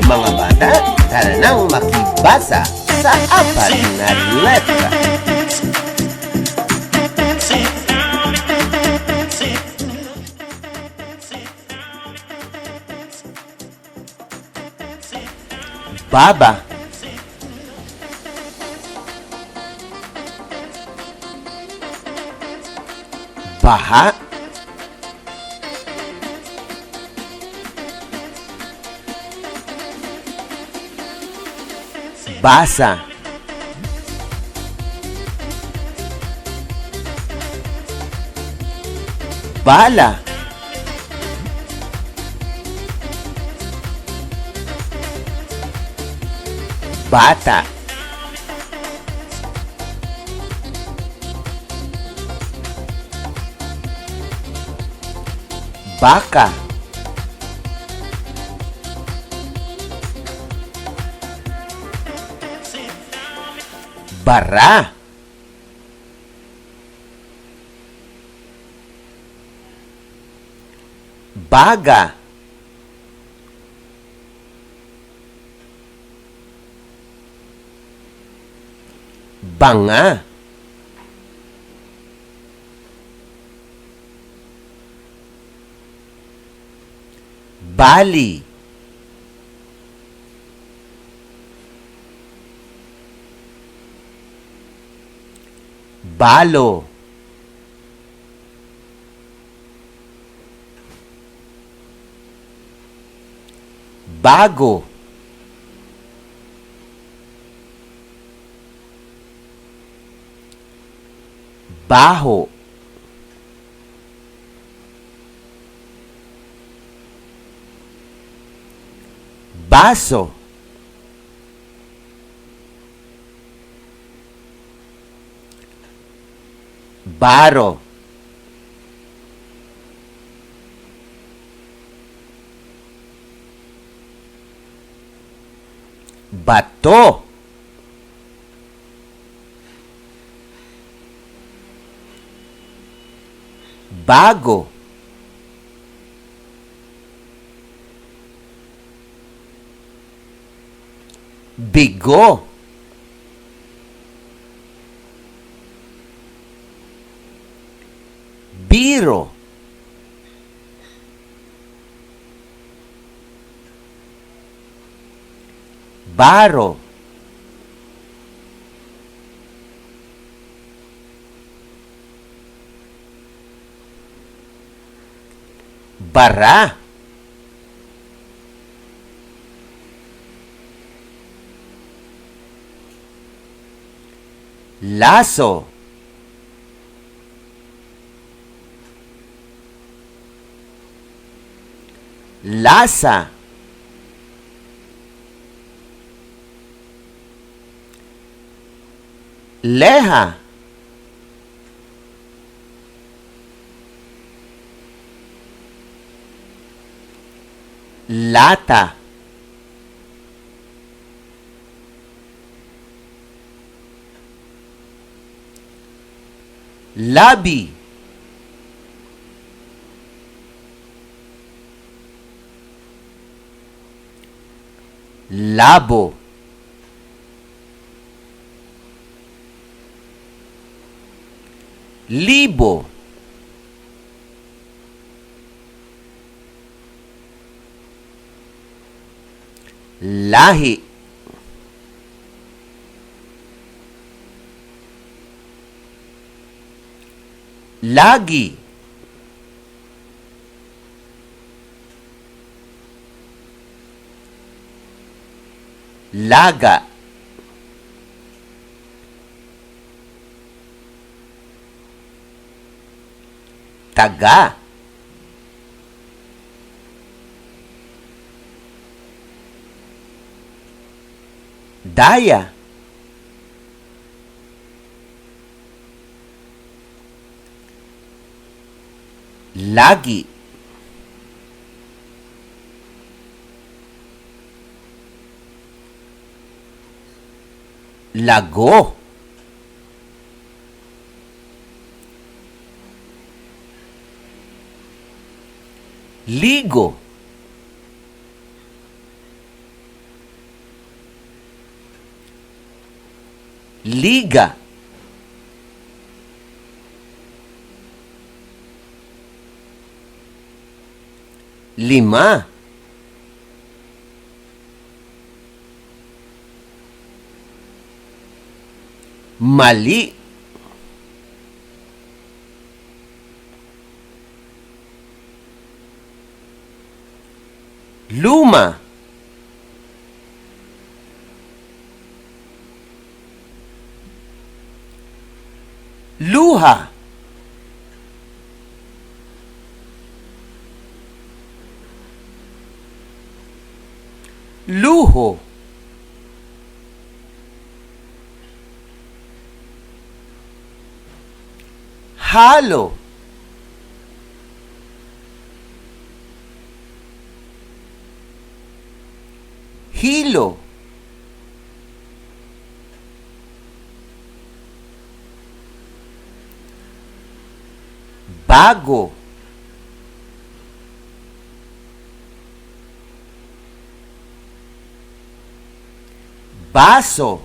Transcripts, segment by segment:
Mga bata, tara nang makibasa sa apat na letra. Baba, baha, basa, bala, bata, baka, bara, baga, banga, bali, balo, bago, baho, baso, baro, bato, bago, bigo, biro, baro, bara, laso, lasa, leha, lata, labi, labo, libo, lahi, lagi, laga, taga, daya, lagi, lago, ligo, liga, lima, mali, luma, luha, luho, halo, hilo, bago, baso,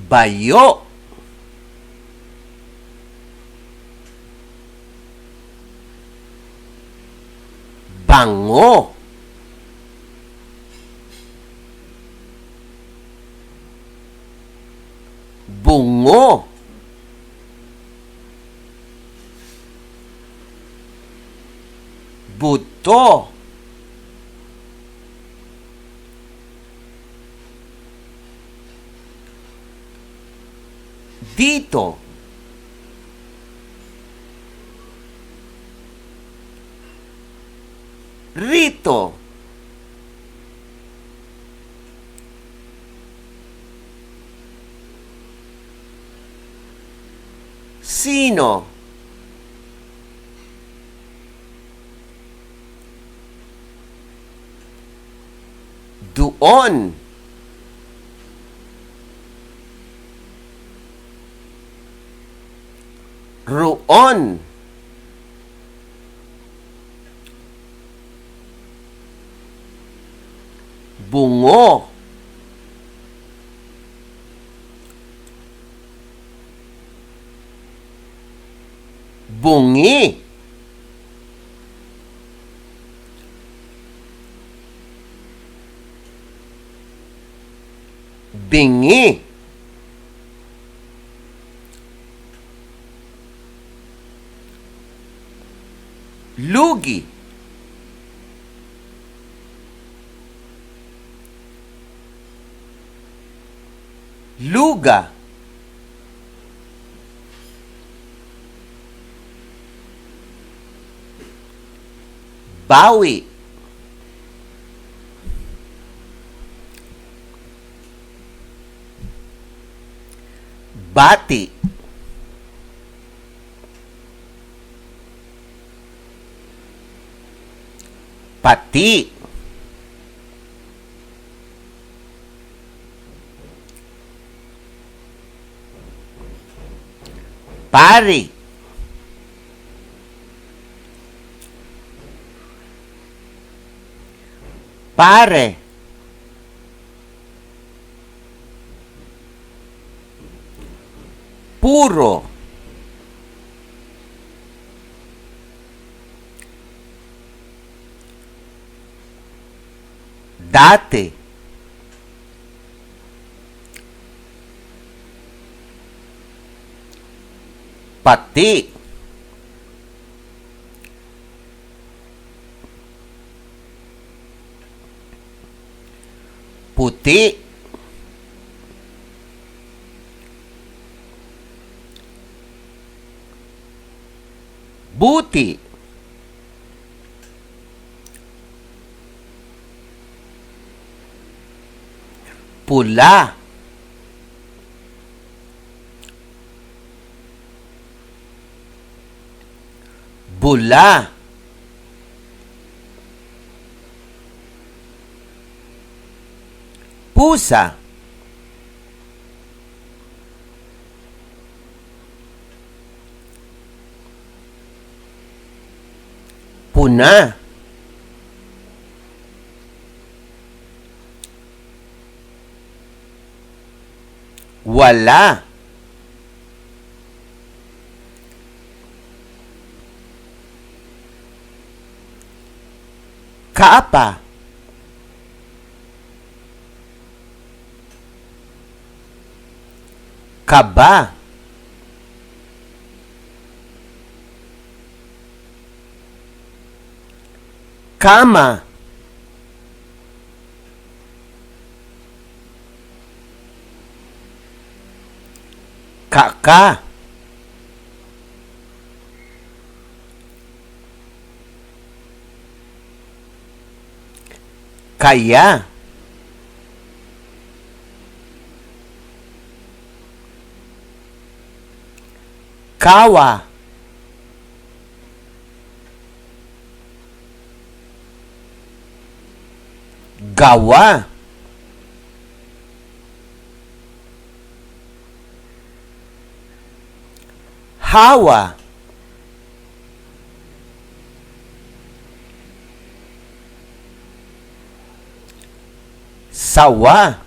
bayo, bango, bungo, buto, dito, rito, sino, doon, roon, bungo, bungi, bingi, lugi, luga, bawi, bati, pati, pari, pare, puro, dati, pati, puti, buti, pula, bula, pusa, puna, Wala. Kaapa. Kaba. Kama. Kaka. Kaya. Kawa. Gawa. Hawa. Sawa.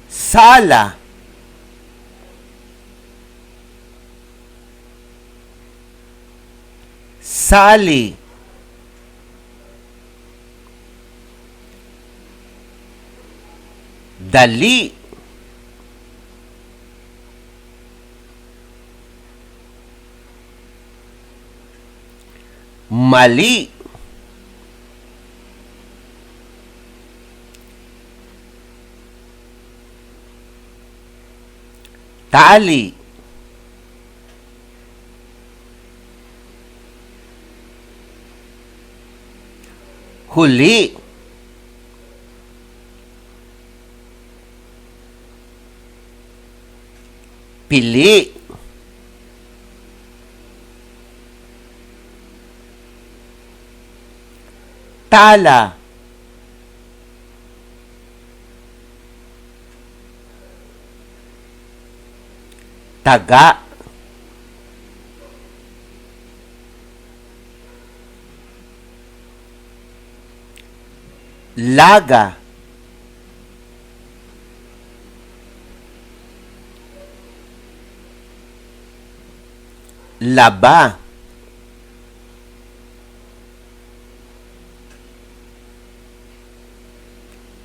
Sala. Sali. Dali. Mali. Tali. Huli. Pili. Tala. Taga. Laga. Laba.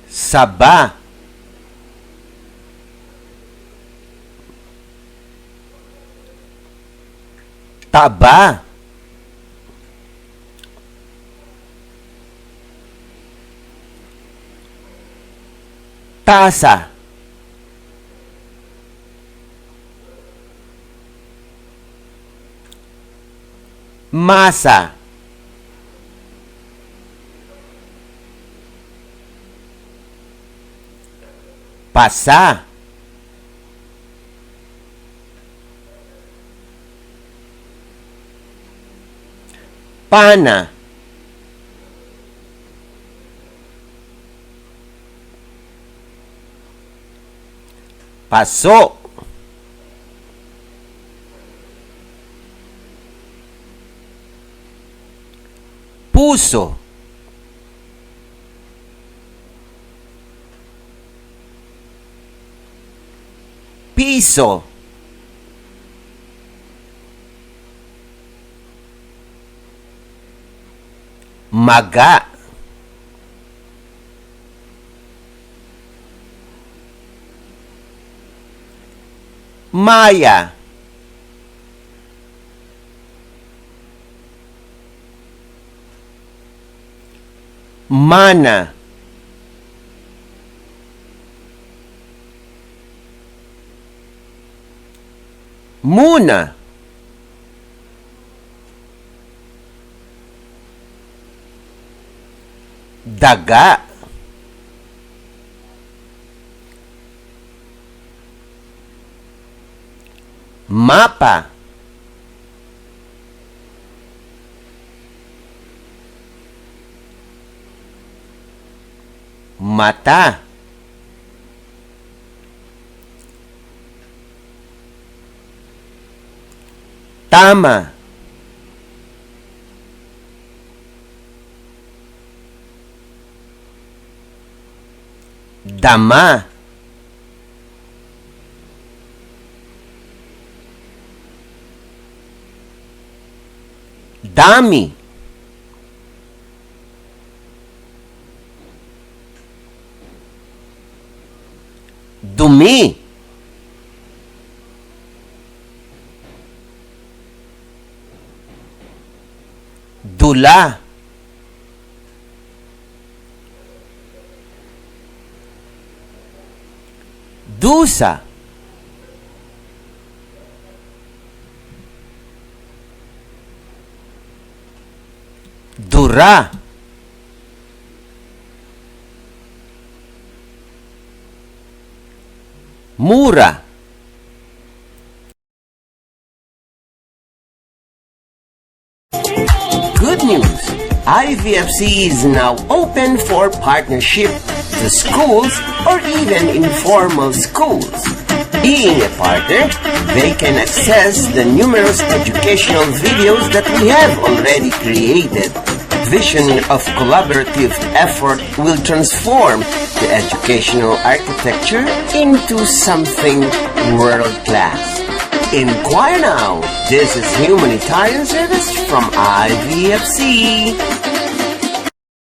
Saba. Taba. Tasa. Masa. Pasa. Pana. Paso. Puso. Piso. Maga. Maya. Mana. Muna. Daga. Mapa. Mata. Tama. Dama. Dami. Dumi. Dula. Dusa. Dura. Mura. Good news! IVFC is now open for partnership to schools or even informal schools. Being a partner, they can access the numerous educational videos that we have already created. Vision of collaborative effort will transform the educational architecture into something world-class. Inquire now. This is Humanitarian Service from IVFC.